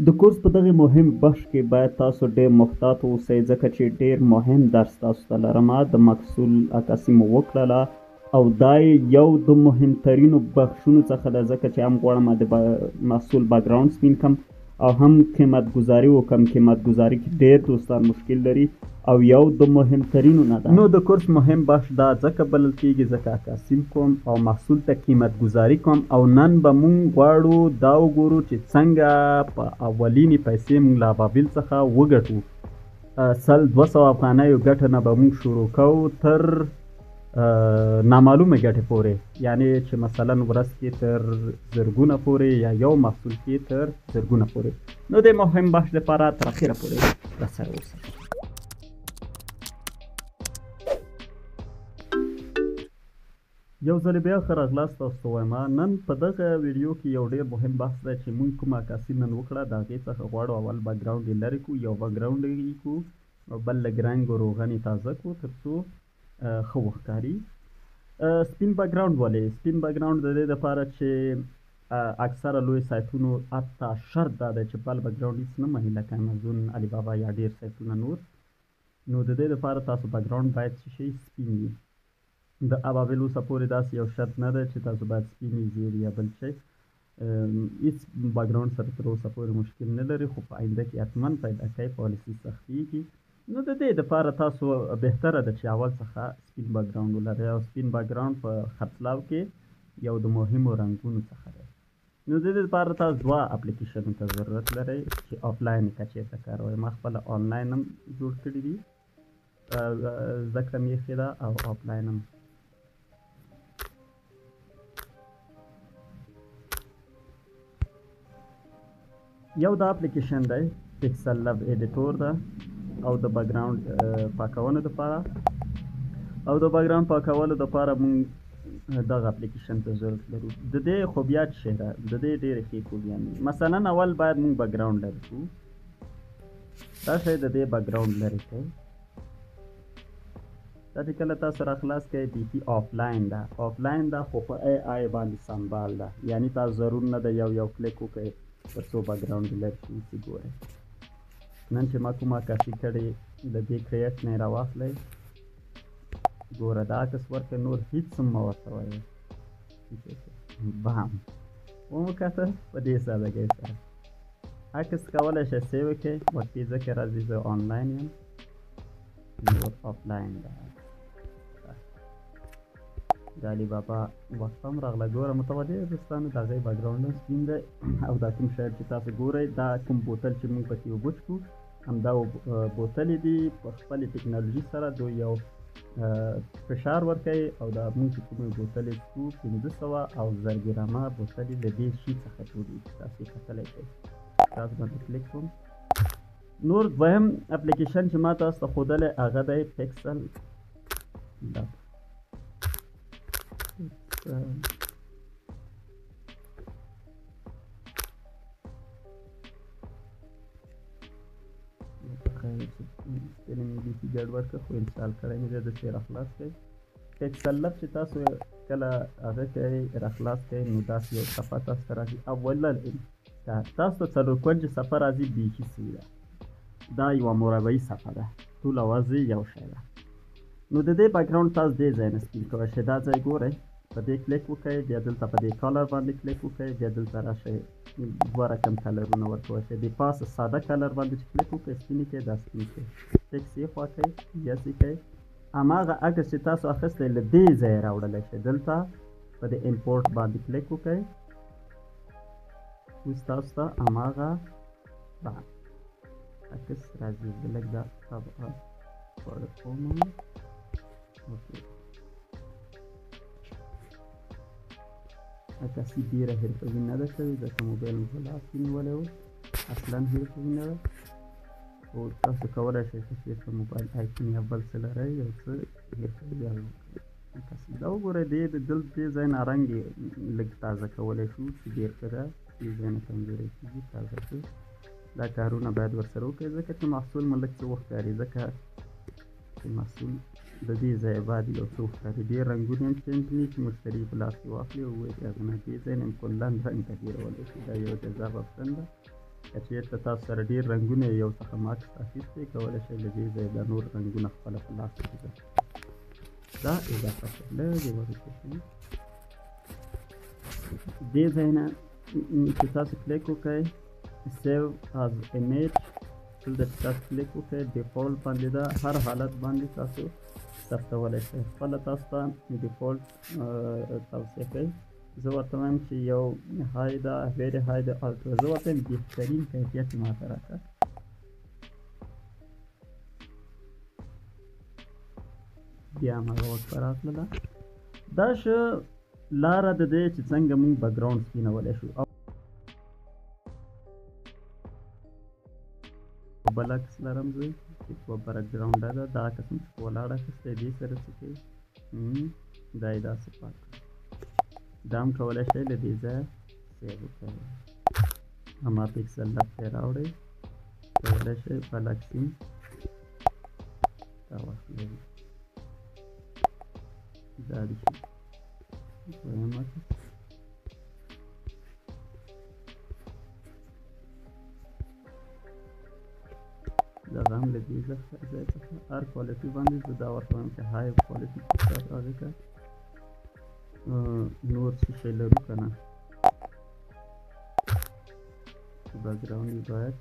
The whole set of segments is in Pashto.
د کورس په دغه مهم بخش کې باید تاسو ډېر محتاط اوسئ ځکه چې ډېر مهم درس تاسو ته لرمه. د محصول عکاسي مو وکړله او دا یو د مهمترینو بخشونو څخه ده ځکه چې هم غواړم د محصول بیکګراوند سپین کړم او هم قیمت ګذاري وکړم. قیمت ګذاري کې ډېر دوستان مشکل لري او یو د مهمترینو نه ده. نو د کورس مهم بخش دا ځکه بلل کېږي ځکه عکاسي کوم او محصول ته قیمت ګذاري کوم او نن به مونږ غواړو دا وګورو چې څنګه په اولینې پیسې مونږ له ابابیل څخه وګټو. 100-200 افغانیو ګټه نه به مونږ شروع کوو تر نامعلومه ګټې پورې، یعنی چې مثلا ورځ کې تر زرګونه پورې یا یو محصول کې تر زرګونه پورې. نو د مهم بخش لپاره تر اخره پورې راسره اوسئ. یو ځل بیا ښه راغلاست تاسو ته وایم. نن په دغه ویډیو کې یو ډېر مهم بحث دی چې موږ کومه عکاسي نن وکړه د هغې څخه غواړو اول بیکګراوند یې لرې کړو، یو بیکګراوند یې کړو او بل لږ رنګ و روغن یې تازه کړو تر څو ښه وښکاري. سپین بیکګراوند ولې؟ سپین بیکګراوند د دې دپاره چې اکثره لوی سایټونو حتی شرط دا دی چې بل بیکګراوند هېڅ نه مني لکه امازون، علي بابا یا ډېر سایټونه نور. نو د دې دپاره تاسو بیکګراوند باید څه شی سپین وي. د ابابیل اوسه پورې داسې یو شرط نه دی چې تاسو باید سپین وي، زیړ یا بل شی. هېڅ بیکګراوند سره تر اوسه پورې مشکل نه لري، خو په آینده کې حتما پیدا کوي، پالیسي سختېږي. نو د دې دپاره تاسو بهتره ده چې اول څخه سپین بیکګراوند ولرئ او سپین بیکګراوند په خرڅلاو کې یو د مهمو رنګونو څخه دی. نو د دې دپاره تاسو 2 اپلیکیشنو ته ضرورت لرئ چې آفلاین یې که چېرته کاروئ. ما خپله آنلاین هم جوړ کړي دي، زده کړه مې ایښې ده او آفلاین هم. یو دا اپلیکیشن دی پکسل لب ایډیټور ده او د بیکګراوند پاکولو دپاره او د بیکګراوند پاکولو دپاره مونږ دغه اپلیکیشن ته ضرورت لرو. د دې خوبیات څه ده؟ د دې ډېرې ښې خوبیان دي. مثلا اول باید مونږ بیکګراوند لرې کړو. دا شی د دې بیکګراوند لرې کړئ. دا چې کله تاسو راخلاص کړئ بیخي آفلاین ده، آفلاین ده خو په AI باندې سمبال ده، یعنی تاسو ضرور نه ده یو کلیک وکړئ تر څو بیکګراوند لرې شي. چې ګورئ نن چې ما کومه عکاسي کړې د دې کریټ نه یې راواخلئ، ګوره دا عکس ورکړئ، نور هېڅ هم مه ورته وایئ. بام ومو کته په دې سادګۍ سره عکس کولی شئ سیو کړئ. وقتي ځکه راځي زه آنلاین یم، نور آفلاین ده. د علي بابا وقفه هم راغله. ګوره متوجه یې دوستانو د هغې بیکګراوند هم سپین دی او دا کوم شی چې تاسو ګورئ دا کوم بوتل چې موږ پکې اوبه څښو همدا بوتلې دي. په خپلې ټکنالوژي سره دوی یو فشار ورکوي او دا موږ چې کومې بوتلې څښو 500 او 1000 ګرامه بوتلې د دې شي څخه جوړېږي. تاسو یې کتلی شئ. تاسو باندې کلیک کوم. نور دویم اپلیکیشن چې ما تاسو ته ښودلی هغه دی پکسل لب. سپیلنګ بیخي ګډوډ کړه خو انسټال کړی مې دی، داسې راخلاص کړئ. پکسل لب چې تاسو کله هغه کوئ راخلاص کړئ نو داسې یو صفحه تاسو ته راځي. اوله تاسو ته 4 کونجه صفحه راځي بیخي سوي ده. دا یوه مربعي صفحه ده، ټول اواز یو شی ده. نو د دې بیکګراوند تاسو دې ځای نه سپین کولی شئ. دا ځای ګورئ، په دې کلیک وکړئ، بیا دلته په دې کلر باندې کلیک وکړئ، بیا دلته راشئ 2 رقم کلرونه ورکولی شئ. د پاسه ساده کلر باندې چې کلیک وکړئ سپینې کړئ، دا سپین کړئ. ټکس یې خوا کړئ، یس یې کړئ. هماغه عکس چې تاسو اخیستی له دې ځایه راوړلی شئ. دلته په دې امپورټ باندې کلیک وکړئ، اوس تاسو ته هماغه عکس راځي. زه لږ دا طبعه غوره کوم. عکاسي ډېره حرفوي نه ده شوې ځکه موبایل مې په لاس کې نیولی و، اصلا حرفوي نه ده. خو تاسو کولی شئ که چېرته موبایل آیفون یا بل څه لرئ یو څه حرفوي عکاسي. دا وګورئ دې ځای نه رنګ یې لږ تازه کولی شو چې ډېر ښه ده. دې ځای نه کمزوری کېږي، تازه شو. دا کارونه باید ورسره وکړئ ځکه چې محصول مو لږ څه وښکاري، ځکه چې محصول د دې ځای باید یو څه وښکاري. ډېر رنګونه هم چینج وي چې مشتري په لاس کې واخلي او ووایي هغه نه دې ځای نه کلا رنګ تغییرولی شي. دا یو جذاب اپشن ده. که چېرته تاسو سره ډېر رنګونه یو څخه ماکس اخیستی کولی شئ له دې ځایه دا نور رنګونه خپله په لاس وګورئ. دا اضافه کړئ لږ یې وروسته دې ځای نه چې تاسو کلیک وکړئ سیو از ایمیج دلته چې تاسو کلیک وکړئ ډیفالټ باندې دا هر حالت باندې تاسو ثبتولی شئ. خپله تاسو ته ډیفالټ توصیه کوئ. زه ورته وایم چې یو های ده ویری های ده الټرا. زه ورته وایم بهترین کیفیت یې ماته راکړه. بیا هماغه وقفه راغله. دا ښه لاره د دې چې څنګه موږ بکګراونډ سپینولی شو. بل عکس لرم زه چې په بکګراونډه ده دا عکس مې په ولاړ اخیستی دې سره څه کوي دا یې داسې پاک کړه. دا هم کولی شئ له دې ځایه سیو وکړئ. اما پکسل لفت یې راوړئ کولی شئ بل عکس هم راواخلئ. دا دې شي دویم عکس. دغه هم له دې ځای څخه هر کوالټي باندې زه دا ورته وایم چې های کوالټي پکچر هغې که نور څه شی لرو که نه بکګراونډ یې باید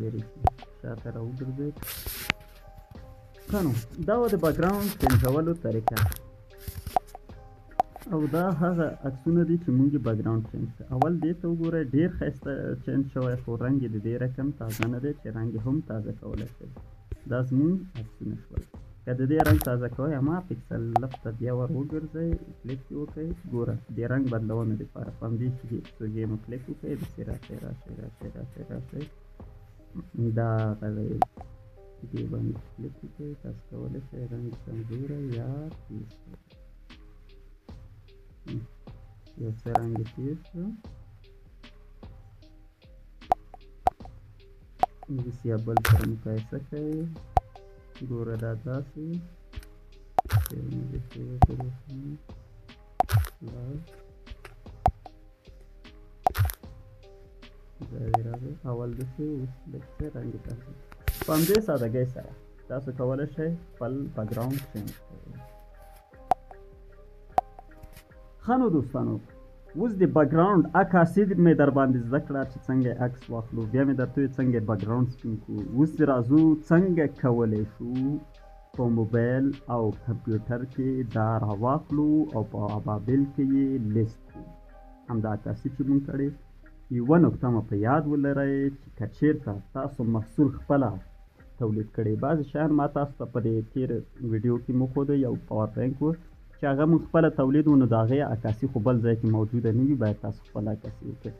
لرې شي شاته راوګرځئ. ښه نو دا وه د بکګراونډ چینجولو طریقه او دا هغه عکسونه دي چې موږ یې بکګراونډ چینج کړه. اول دې ته وګورئ ډېر ښایسته چینج شوی خو رنګ یې د دې رقم تازه نه دی چې رنګ یې هم تازه کولی شئ. دا زموږ عکسونه شول. که د دې رنګ تازه کوئ اما پکسل لفت ته بیا ور وګرځئ کلیک یې وکړئ. ګوره د رنګ بدلونو دپاره په همدې سوژې مو کلیک وکړئ داسې راشئ راشئ راشئ راشئ راشئ دا هغه دی دې باندې کلیک وکړئ. تاسو کولی شئ رنګ کمزوری یا تیز کړئ. یو څه رنګ یې تیز کړو داسې یا بل سره مقایسه کوئ. ګوره دا داسې اول داسې اوس لږ څه رنګ یې تاسو په همدې سادګۍ سره تاسو کولی شئ خپل بکګراونډ چینج کړئ. ښه نو دوستانو اوس د بکګراونډ عکاسي مې در باندې زده کړه چې څنګه عکس واخلو. بیا مې درته وویل څنګه بکګراونډ سپین کړو. اوس راځو څنګه کولی شو په موبایل او کمپیوټر کې دا راواخلو او په ابابل کې یې لیست کړو. همدا عکاسي چې مونږ کړې یوه نقطه مو په یاد ولرئ چې که چېرته تاسو محصول خپله تولید کړی. بعضې شیان ما تاسو ته په دې تېر ویډیو کې مو ښودی یو پاور بینک و چې هغه موږ خپله تولید و نو د هغې عکاسي خو بل ځای کې موجوده نه وي باید تاسو خپله عکاسي وکړئ.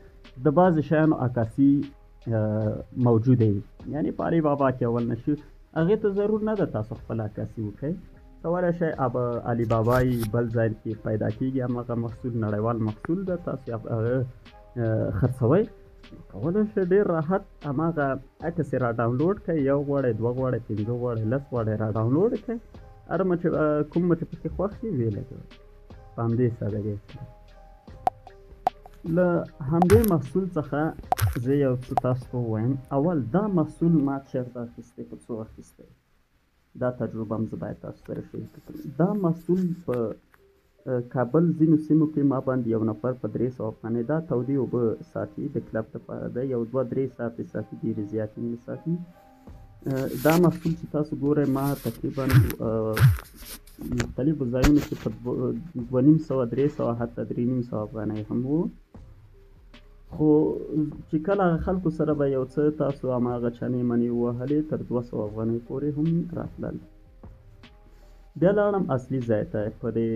د بعضې شیانو عکاسي موجوده وي یعنې په علي بابا کې اول نشي هغې ته ضرور نه ده تاسو خپله عکاسي وکړئ. کولی شئ علي بابا بل ځای کې پیدا کېږي هماغه محصول نړیوال محصول ده تاسو هغه خرڅوئ کولی شئ ډېر راحت هماغه عکس یې را ډاونلوډ کړئ. یو غواړئ دوه غواړئ پنځه غواړئ لس غواړئ را ډاونلوډ کړئ. هر کوم چې پکې خوښ وي ویې لګوئ په همدې سادګۍ سره. له همدې محصول څخه زه یو څه تاسو ته ووایم. اول دا محصول ما چېرته اخیستی په څو اخیستی دا تجربه هم زه باید تاسو سره شریکه کړم. دا محصول په کابل ځینو سیمو کې ما باندې یو نفر په 300 افغانۍ دا تودې اوبه ساتي د کلب لپاره ده. یو 2-3 ساعتې ساتي ډېرې زیاتې نه ساتي. دا محصول چې تاسو ګورئ ما تقریبا مختلفو ځایونو کې په 250 300 حتی 350 افغانۍ هم و. خو چې کله هغه خلکو سره به یو څه تاسو هماغه چنې منې ووهلې تر 200 افغانۍ پورې هم راتلل. بیا لاړم اصلي ځای ته په دې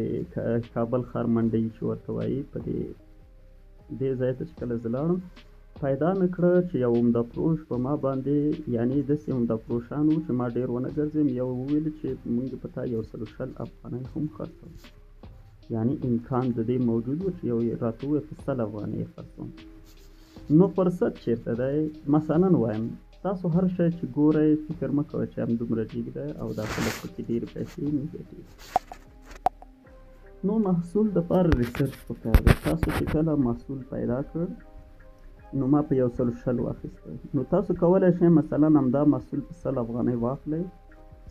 کابل ښار منډۍ چې ورته وایي په دې ځای ته چې کله زه لاړم پیدا مې کړه چې یو عمده فروش په ما باندې یعنې داسې عمده فروشان وو چې ما ډېر ونه ګرځېم. یو وویل چې موږ په تا 120 افغانۍ هم خرڅوو یعنې امکان د دې موجود و چې یو یې راته وویل په 100 افغانۍ یې خرڅوم. نو فرصت چېرته دی مثلا وایم تاسو هر شی چې ګورئ فکر مه کوئ چې همدومره ټیک دی او دا خلک پکې ډېرې پیسې نه ګټي. نو محصول دپاره ریسرچ پکار دی. تاسو چې کله محصول پیدا کړ نو ما په 100 واخیسته. نو تاسو کولی شئ مثلا همدا محصول په 100 افغانۍ واخلئ.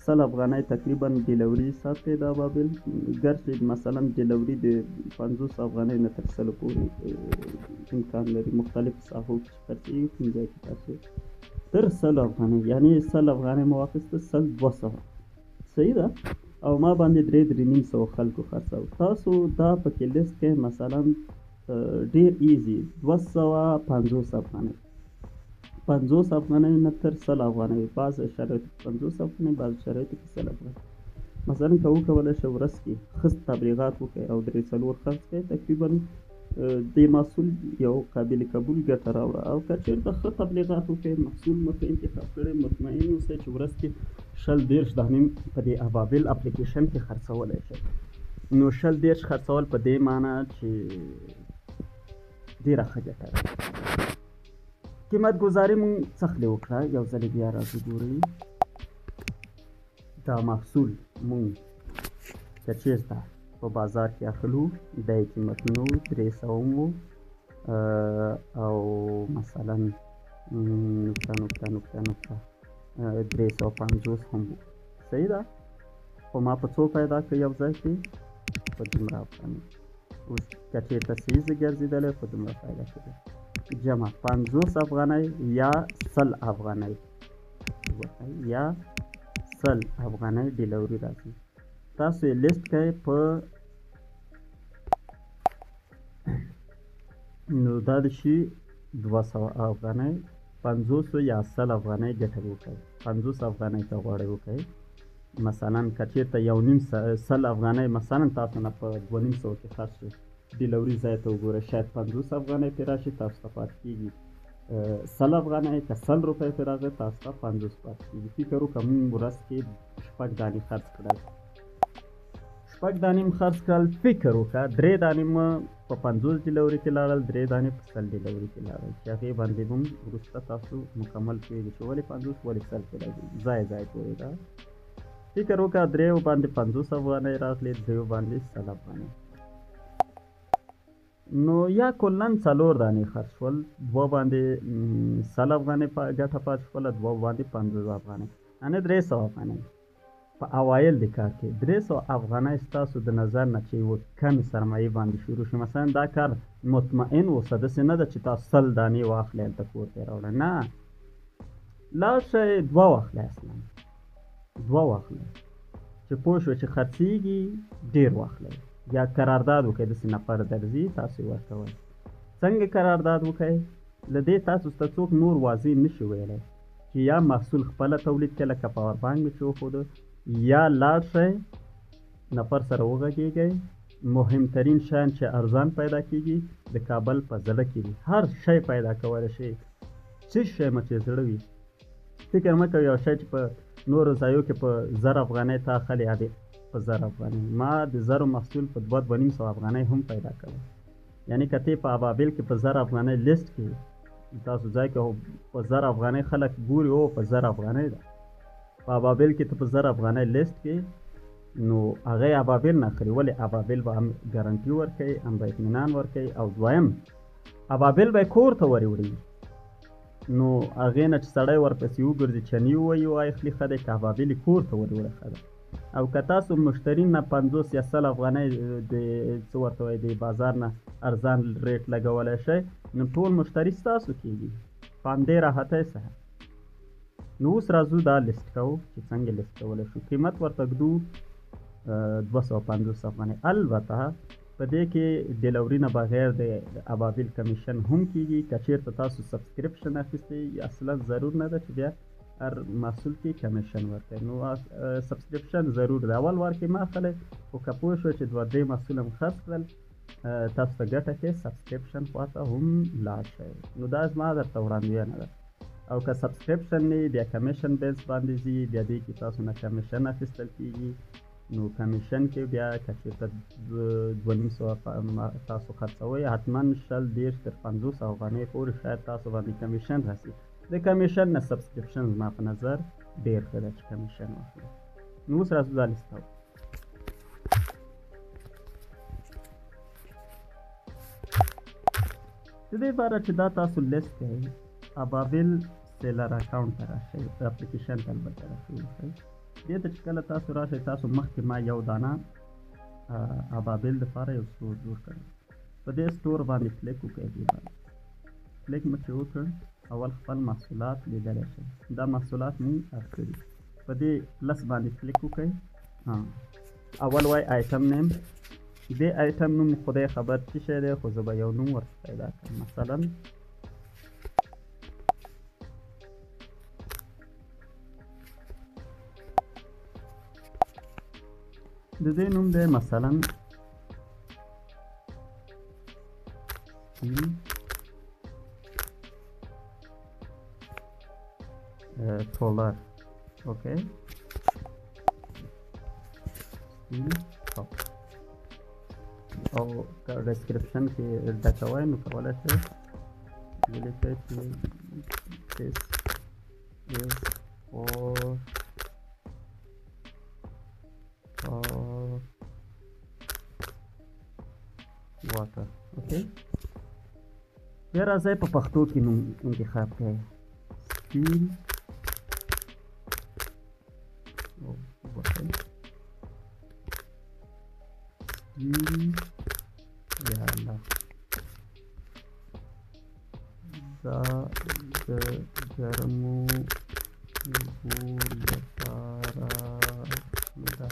100 افغانۍ تقریبا ډیلوري ساتئ د ابابل، ګرچې مثلا ډیلوري د 50 افغانۍ نه تر 100 پورې امکان لري، مختلف ساحو کې خرڅېږي، کوم ځای کې تاسو تر 100 افغانۍ، یعنې 100 افغانۍ مو واخیسته 100 200 صحیح ده، او ما باندې 3-3.5 خلکو خرڅاو. تاسو دا پکې لیست کې مثلا ډیر ایزی 250 افغانۍ، 50 افغانۍ نه تر 100 افغانۍ، بعض شرایط 50 افغانۍ، بعض شرایط کې 100 افغانۍ. مثلا که وکولی شئ ورځ کې ښه تبلیغات وکړئ او 3-4 خرڅ کړئ، تقریبا د محصول یو قابل قبول ګټه راوړه. او که چېرته ښه تبلیغات وکړئ، محصول مو ښه انتخاب کړی، مطمئن اوسئ چې ورځ کې 100-150 دانې په دې ابابل اپلیکیشن کې خرڅولی شئ. نو 100-150 خرڅول په دې معنی چې ډېره ښه ګټه ده. قیمت ګزاري مونږ څه خلې وکړه، یو ځلې بیا راځو ګورئ. دا محصول مونږ که چېرته په بازار کې اخلو، د یې قیمتونه و 300 او مثلا نقطه 350 هم و، صحیح ده. خو ما په څو پیدا کړ یو ځای کې؟ په دومره افغانۍ. اوس که چېرته سیزې ګرځېدلی خو دومره پیدا کېدل. جمع 50 افغانۍ یا 100 افغانۍ یا 100 افغانۍ ډیلوري راځي. تاسو یې لیست کړئ په نو دا د شي 200 افغانۍ، 50 یا 100 افغانۍ ګټه وکړئ. 50 افغانۍ که غواړئ وکړئ، مثلا که چېرته 1.5 افغانۍ مثلا تاسو نه په 2.5 کې خرڅ شو، ډیلوري ځای ته وګورئ، شاید 50 افغانۍ پرې راشي، تاسو ته پاتې کېږي 100 افغانۍ، که 100 روپۍ پرې راغی تاسو ته 50 پاتې کېږي. فکر وکړه مونږ ورځ کې 6 دانې خرڅ کړل، 6 دانې م خرڅ کړل، فکر وکړه 3 دانې م په 50 ډیلوري کې لاړل، 3 دانې په 100 ډیلوري کې لاړل، چې هغې باندې به وروسته تاسو مکمل پوهېږئ چې ولې 50 ولې 100 کې راځي، ځای پورې ده. فکر وکړه 3 باندې 50 افغانۍ راغلې، 3 باندې 100 افغانۍ، نو یا کلا 4 دانې خرڅ شول، 2 باندې 100 افغانۍ ګټه پاتې شوله، 2 باندې 50 افغانۍ، یعنې 300 افغانۍ په اوایل د کار کې. 300 افغانۍ ستاسو د نظر نه چې یوه کمې سرمایې باندې شروع شي، مثلا دا کار مطمئن اوسه، داسې نه ده چې تاسو 100 دانې واخلئ هلته کور ته یې راوړئ، نه، لاړ شئ 2 واخلئ، اصلا 2 واخلئ چې پوه شوئ چې خرڅېږي ډېر واخلئ، یا قرارداد وکړئ، داسې نفر درځي تاسو یې ورکوئ. څنګه قرارداد وکړئ؟ له دې تاسو ته څوک نور واضح نشي ویلی چې یا محصول خپله تولید کړئ، لکه پاور بانک مې چې وښوده، یا لاړ شئ نفر سره وغږېږئ. مهمترین شیان چې ارزان پیدا کېږي د کابل په زړه کې دي، هر شی پیدا کولی شئ، څه شی مو چې زړه وي. فکر مه کوئ یو شی چې په نورو ځایو کې په 1000 افغانۍ تا اخلي، یا په 1000 افغانۍ. ما د زرو محصول په 2-2.5 افغانۍ هم پیدا کړی، یعنې که ته په ابابل کې په 1000 افغانۍ لیست کې تاسو ځای کې په 1000 افغانۍ خلک ګوري، او په 1000 افغانۍ ده، په ابابل کې ته په 1000 افغانۍ لیست کې، نو هغه ابابل نه اخلي. ولې؟ ابابل به هم ګارنټي ورکوي، هم به اطمینان ورکوي، او دویم ابابل به یې کور ته وروړي، نو هغې نه چې سړی ورپسې وګرځي چني ووایي وایي اخلي ښه دی، که ابابل یې کور ته وروړه ښه ده. او که تاسو مشتري نه 50 یا 100 افغانۍ د څه ورته وایي د بازار نه ارزان ریټ لګولی شئ، نو ټول مشتري ستاسو کېږي په همدې راحتۍ سره. نو اوس راځو دا لیست کوو چې څنګه لیست کولی شو. قیمت ورته ږدو 250 افغانۍ. البته په دې کې ډیلوري نه بغیر د ابابل کمیشن هم کېږي. که چېرته تاسو سبسکرپشن اخیستی، اصلا ضرور نه ده چې بیا هر محصول کې کمیشن ورکړئ، نو سبسکرپشن ضرور ده. اول وار کې مه اخلئ، خو که پوه شوئ چې 2-3 محصول هم خرڅ کړل تاسو ته ګټه کې، سبسکرپشن خواته هم لاړ شئ. نو دا زما درته وړاندوینه ده. او که سبسکرپشن نه بیا کمیشن بیس باندې ځي، بیا دې کې تاسو نه کمیشن اخیستل کېږي، نو کمیشن کې بیا که چېرته 2.5 تاسو خرڅوئ، حتما 100-150 تر 50 افغانۍ پورې شاید تاسو باندې کمیشن راسي. د کمیشن نه سبسکرپشن زما په نظر ډېر ښه ده چې کمیشن واخلئ. نو اوس راځو دا لیست کوو. د دې لپاره چې دا تاسو لیست کړئ ابابل سیلر اکاونټ ته راشئ اپلیکیشن ته البته راشئ دې ته چې کله تاسو راشئ تاسو مخکې ما یو دانه ابابل دپاره یو سټور جوړ کړی په دې سټور باندې کلیک وکړئ دې باندې کلیک مو چې وکړ اول خپل محصولات لیدلی شئ دا محصولات مونږ اډ کړي په دې پلس باندې کلیک وکړئ اول وای آیټم نیم دې آیټم نوم خدای خبر څه شی دی خو زه به یو نوم ورته پیدا کړم مثلا د دې نوم دی مثلا solar okay او که ډسکرپشن کې ډکوئ نو کولی شئ ولیکئ چې this is for water okay بیا راځئ په پښتو کې نوم انتخاب کړئ سټیل یا الله دا د ګرمو اوبو لپاره ده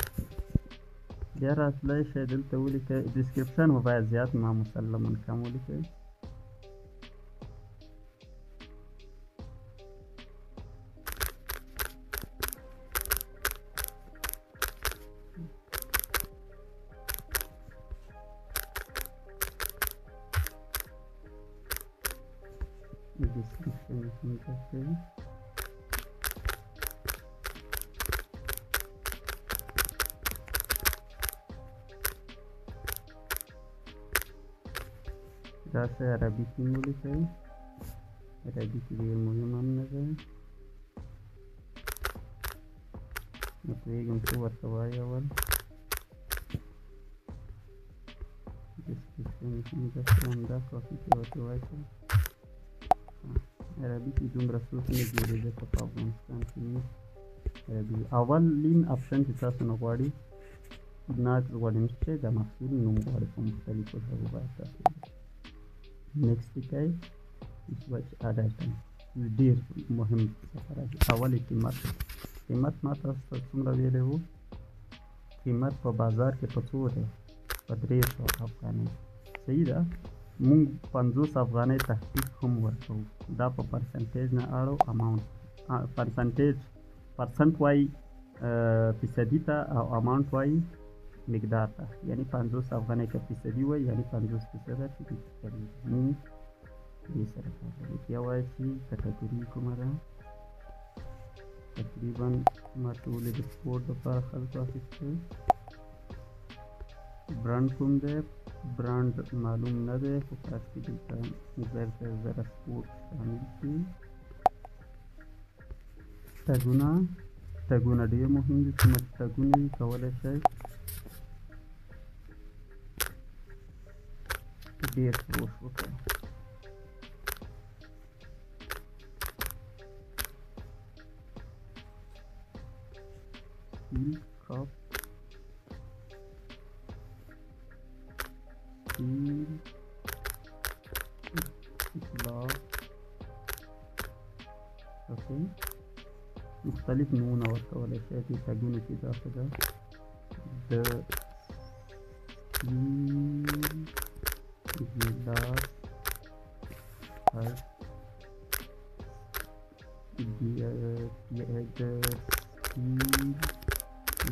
بیا راتلی شئ دلته ولیکئ ډسکرپشن مو باید زیات ما مسلماً کم ولیکئ description interesting دا څه عربي کې ولیکئ عربي کې ډېر مهم هم نه دی نه پوهېږم څه ورته وایي اول description همدا کافي چې ورته وایي عربي کې دومره څوک نه جوړي ځکه په افغانستان کې نه عربي اولین اپشن چې تاسو نه غواړي ناکس غواړي چې د محصول نوم غواړي په مختلفو ژبو باید تاسو نیکسټ کوئ سوچ اډ آیټم ډېر مهم څخه راځي اول قیمت ما تاسو ته څومره ویلی وو قیمت په بازار کې په څو دی په 300 افغانۍ صحیح ده مونږ 50 افغانۍ تحقیق هم ورکوو دا په پرسنټیج نه اړو اماونټ پرسنټ وایي فیصدي ته او اماونټ وایي مقدار ته یعنی 50 افغانۍ که فیصدي وایي یعنی 50% چې فیصدي مونږ دې سره کار لري بیا وایي چې کټګوري کومه ده تقریبا ما ټولې د سپورټ لپاره خلکو اخیستې برانډ کوم دی برانډ معلوم نه دی خو تاسو کې دلته زره سپورټ شامل شي ټګونه ډېر مهم دي کومه چې ټګونه وي کولی شئ ډېر فروش وکړئ steel cup steel glass okay مختلف نمونه ورکولی شئ دې ټګونو کې داسې ده د steel glass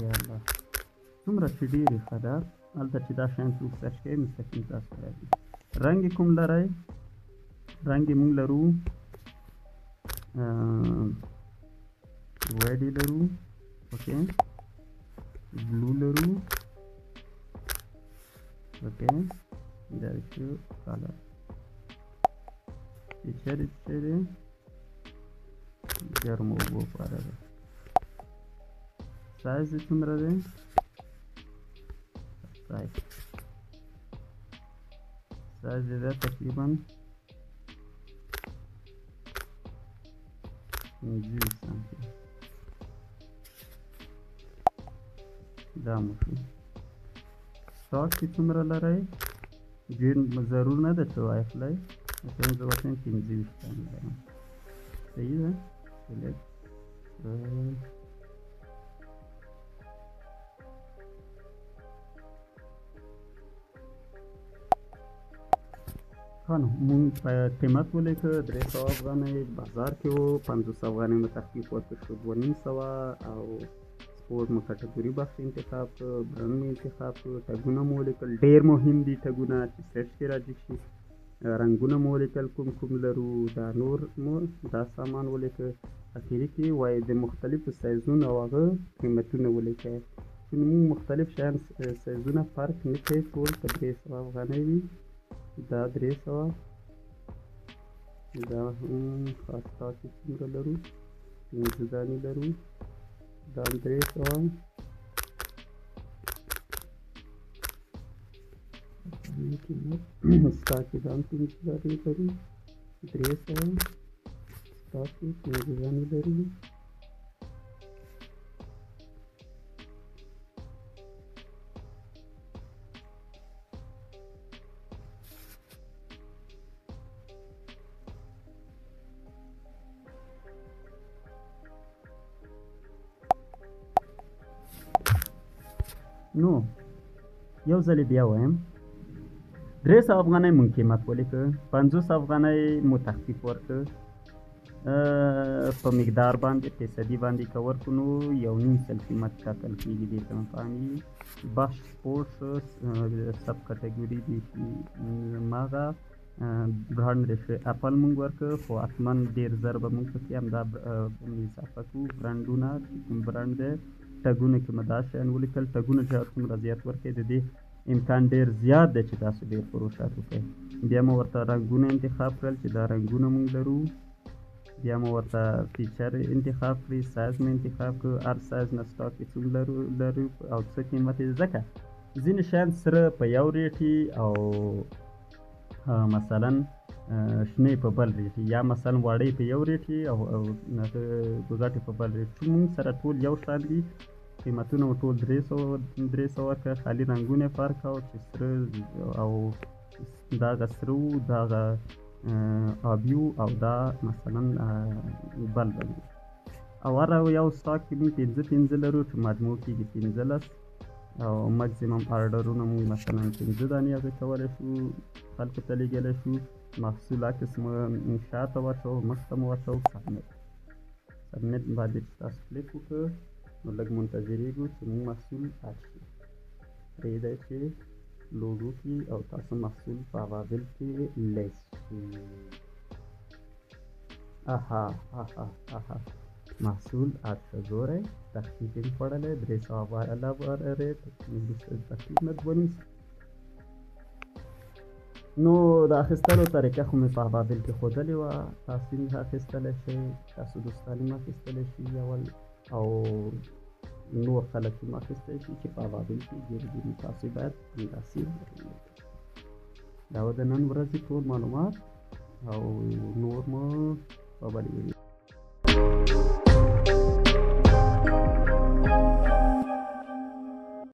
یاله څومره چې ډېرې ښه ده هلته چې دا شیان څوک سرچ کوي مستقیم تاسو راځي رنګ یې کوم لرئ رنګ یې موږ لرو ریډ یې لرو اوکې بلو لرو اوکې دا شو کالر فیچر یې څه دی ګرمو اوبو لپاره ده سایز یې څومره دی سایز یې ده تقریبا پنځه سانتي دا مو شو. سټاک کې څومره لرئ ډېر ضرور نه ده چې واخلئ، مثلا زه ورته یم 25 لرم. صحیح ده. سلیکټ ښه نو مونږ قیمت ولیکه 300 افغانۍ بازار کې و، 500 افغانۍ مو تخفیف ورکړ شو 2500 او سپورټ مو کټګوري بخش انتخاب کړ، برند مو انتخاب کړ، ټګونه مو ولیکل ډېر مهم دي ټګونه چې سرچ کې راځي شي، رنګونه مو ولیکل کوم کوم لرو، دا نور مو دا سامان ولیکه، اخري کې وایي د مختلفو سایزونو او هغه قیمتونه ولیکئ. چې مونږ مختلف شیان سایزونه فرق نه کوي، ټول په 300 افغانۍ وي. دا 300 دا هم خاصه کې څومره لرو 5 دانې لرو، دا 300 ستا کې دا هم 5 دانې لرو، 300 ستا کې 5 دانې لرو. نو یو ځل بیا وایم 300 افغانۍ مونږ قیمت ولیکه، 50 افغانۍ مو تخفیف ورکړه، په مقدار باندې فیصدي باندې که ورکړو نو 1.5 قیمت ټاکل کېږي. دې ته مفهمي بخش سپورټس سب کټګوري دي چې ماغه برانډ رشي اپل مونږ ورکړه، خو حتما ډېر زر به مونږ پکې همدا اضافه کړو برانډونه چې کوم برانډ دی. ټګونه کې مو دا شیان ولیکل، ټګونه چې څومره زیات ورکړئ د دې امکان ډېر زیات دی چې تاسو ډېر فروشات وکړئ. بیا مو ورته رنګونه انتخاب کړل چې دا رنګونه مونږ لرو، بیا مو ورته فیچر انتخاب کړئ، سایز مو انتخاب کړو، هر سایز نه سټاک کې څومره لرو او څه قیمت یې. ځکه ځینې شیان سره په یو ریټ او مثلا شنې په بل ریټ یا مثلا واړې په یو ریټ او ګوزاټې په بل ریټ. مونږ سره ټول یو شان دي، قیمتونه مو ټول 300 ورکړه، خالي رنګونه یې فرق او چې سره او دغه سره و دغه آبي او دا مثلا بل او هر یو سټاک کې مونږ 5 لرو چې مجموع کېږي 15 او مکسیمم آرډرونه مونږ مثلا 5 دانې هغې کولی شو خلکو ته لیږلی شو. محصول عکس مو شاته واچوو، مخته مو واچوو، سبمیټ باندې چې تاسو کلیک وکړه نو لږ منتظریږو چې مونږ محصول اډ شي، پرېږدئ چې لوډ وکړي او تاسو محصول په عوامل کې لیست شي. محصول اډ شه، ګورئ تخفیف یې خوړلی 300 علاوه ریټ تخفیف نه 2.5. نو د اخیستلو طریقه خو مې په ابابل کې ښودلې وه، تاسو یې اخیستلی شئ، تاسو دوستان هم اخیستلی شي اول او نور خلک هم اخیستلی شي چې په ابابل کې ګرځي. تاسو باید همداسې دا و د نن ورځې ټول معلومات او نور مو په بلې ویډیو